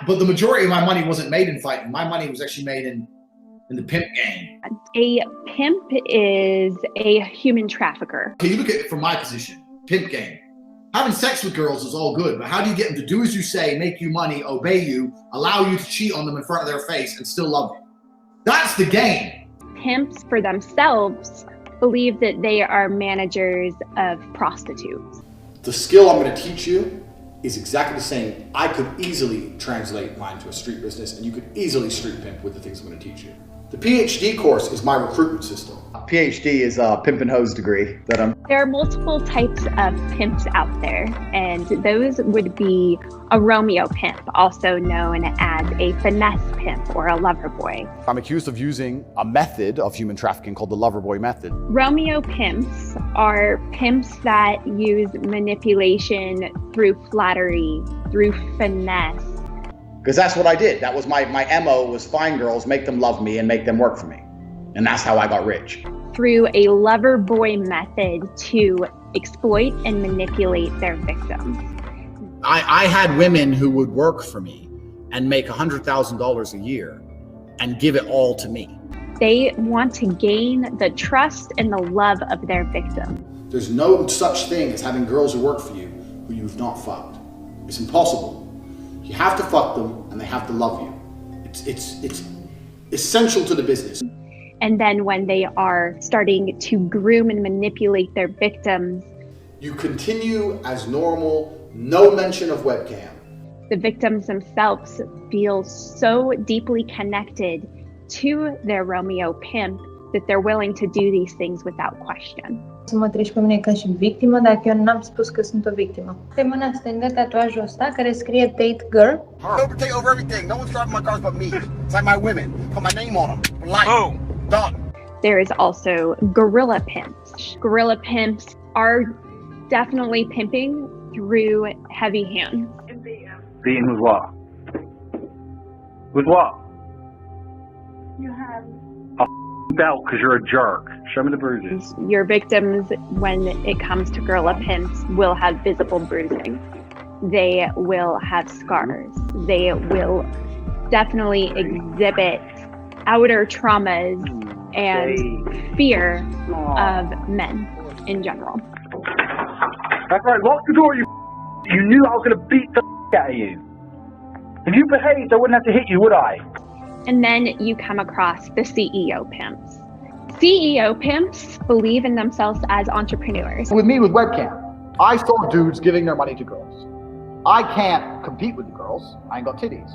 But the majority of my money wasn't made in fighting. My money was actually made in the pimp game. A pimp is a human trafficker. Okay, you look at it from my position, pimp game. Having sex with girls is all good, but how do you get them to do as you say, make you money, obey you, allow you to cheat on them in front of their face and still love you? That's the game. Pimps for themselves believe that they are managers of prostitutes. The skill I'm going to teach you is exactly the same. I could easily translate mine to a street business, and you could easily street pimp with the things I'm going to teach you. The PhD course is my recruitment system. PhD is a pimp and hose degree that I'm... There are multiple types of pimps out there, and those would be a Romeo pimp, also known as a finesse pimp or a lover boy. I'm accused of using a method of human trafficking called the lover boy method. Romeo pimps are pimps that use manipulation through flattery, through finesse. Because that's what I did. That was my MO, was find girls, make them love me, and make them work for me. And that's how I got rich. Through a lover boy method to exploit and manipulate their victims. I had women who would work for me and make $100,000 a year and give it all to me. They want to gain the trust and the love of their victim. There's no such thing as having girls who work for you who you've not fucked. It's impossible. You have to fuck them and they have to love you. It's essential to the business. And then when they are starting to groom and manipulate their victims, you continue as normal, no mention of webcam. The victims themselves feel so deeply connected to their Romeo pimp that they're willing to do these things without question. Să mă treci pe mine ca și victimă, dacă eu n-am spus că sunt o victimă. Pe mâna stângă tatuajul ăsta care scrie Tate Girl. Take over everything. No one's driving my cars but me. It's like my women. Put my name on them. Life. Boom. Done. There is also guerrilla pimps. Guerrilla pimps are definitely pimping through heavy hands. Beaten with what? With what? You have a belt because you're a jerk. Show me the bruises. Your victims, when it comes to guerrilla pimps, will have visible bruising. They will have scars. They will definitely exhibit outer traumas and fear of men in general. That's right, lock the door, you knew I was going to beat the out of you. If you behaved, I wouldn't have to hit you, would I? And then you come across the CEO pimps. CEO pimps believe in themselves as entrepreneurs. With me, with webcam, I saw dudes giving their money to girls. I can't compete with the girls. I ain't got titties.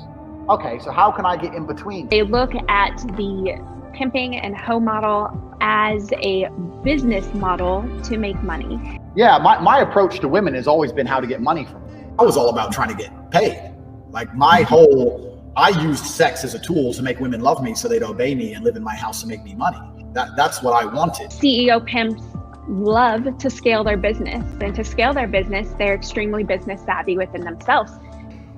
Okay, so how can I get in between? They look at the pimping and hoe model as a business model to make money. Yeah, my approach to women has always been how to get money from them. I was all about trying to get paid. Like I used sex as a tool to make women love me so they'd obey me and live in my house to make me money. That's what I wanted. CEO pimps love to scale their business. And to scale their business, they're extremely business savvy within themselves.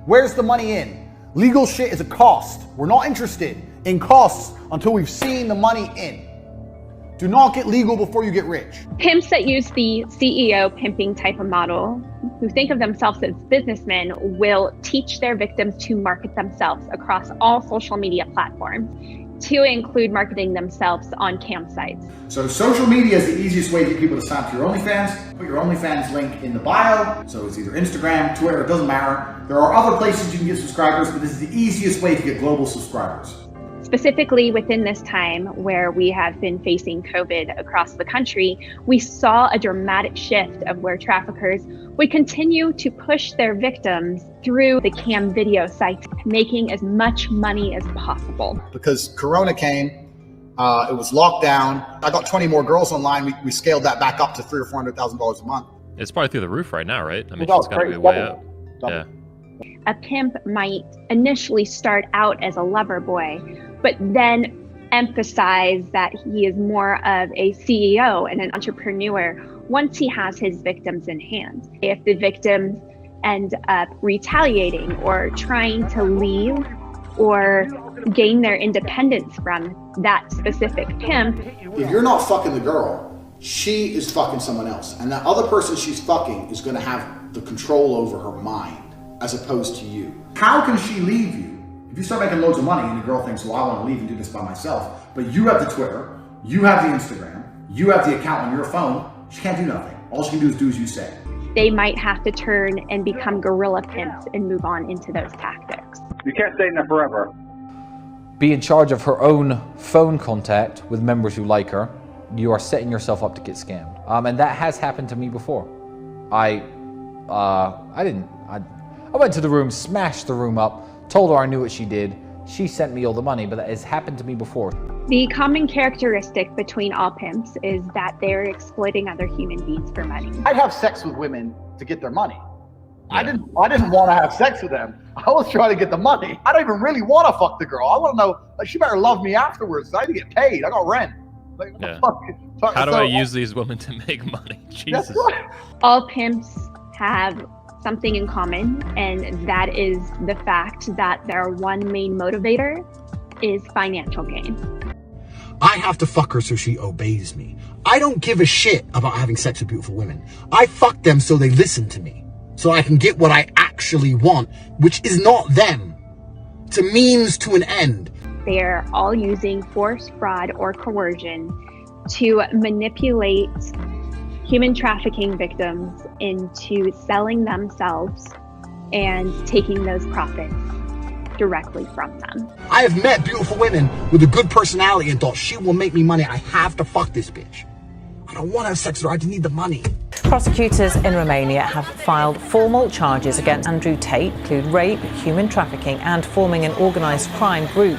Where's the money in? Legal shit is a cost. We're not interested in costs until we've seen the money in. Do not get legal before you get rich. Pimps that use the CEO pimping type of model, who think of themselves as businessmen, will teach their victims to market themselves across all social media platforms, to include marketing themselves on campsites. So social media is the easiest way to get people to sign up to your OnlyFans. Put your OnlyFans link in the bio. So it's either Instagram, Twitter, it doesn't matter. There are other places you can get subscribers, but this is the easiest way to get global subscribers. Specifically within this time where we have been facing COVID across the country, we saw a dramatic shift of where traffickers would continue to push their victims through the cam video sites, making as much money as possible. Because Corona came, it was locked down. I got 20 more girls online. We scaled that back up to $300,000 or $400,000 a month. It's probably through the roof right now, right? I mean, Well, it's got to be way up. Yeah. A pimp might initially start out as a lover boy, but then emphasize that he is more of a CEO and an entrepreneur once he has his victims in hand. If the victims end up retaliating or trying to leave or gain their independence from that specific pimp. If you're not fucking the girl, she is fucking someone else. And that other person she's fucking is going to have the control over her mind. as opposed to you. How can she leave you? If you start making loads of money and the girl thinks, well, I want to leave and do this by myself, but you have the Twitter, you have the Instagram, you have the account on your phone, she can't do nothing. All she can do as you say. They might have to turn and become guerrilla pimps and move on into those tactics. You can't stay in there forever. Be in charge of her own phone contact with members who like her. You are setting yourself up to get scammed. And that has happened to me before. I went to the room, smashed the room up, told her I knew what she did. She sent me all the money, but that has happened to me before. The common characteristic between all pimps is that they're exploiting other human beings for money. I'd have sex with women to get their money. I didn't want to have sex with them. I was trying to get the money. I don't even really want to fuck the girl. I want to know, like, she better love me afterwards. I need to get paid. I got rent. Like, what the fuck? How do I use these women to make money? Jesus. All pimps have something in common, and that is the fact that their one main motivator is financial gain. I have to fuck her so she obeys me. I don't give a shit about having sex with beautiful women. I fuck them so they listen to me, so I can get what I actually want, which is not them. It's a means to an end. They're all using force, fraud, or coercion to manipulate human trafficking victims into selling themselves and taking those profits directly from them. I have met beautiful women with a good personality and thought she will make me money. I have to fuck this bitch. I don't want to have sex with her. I just need the money. Prosecutors in Romania have filed formal charges against Andrew Tate, include rape, human trafficking, and forming an organised crime group.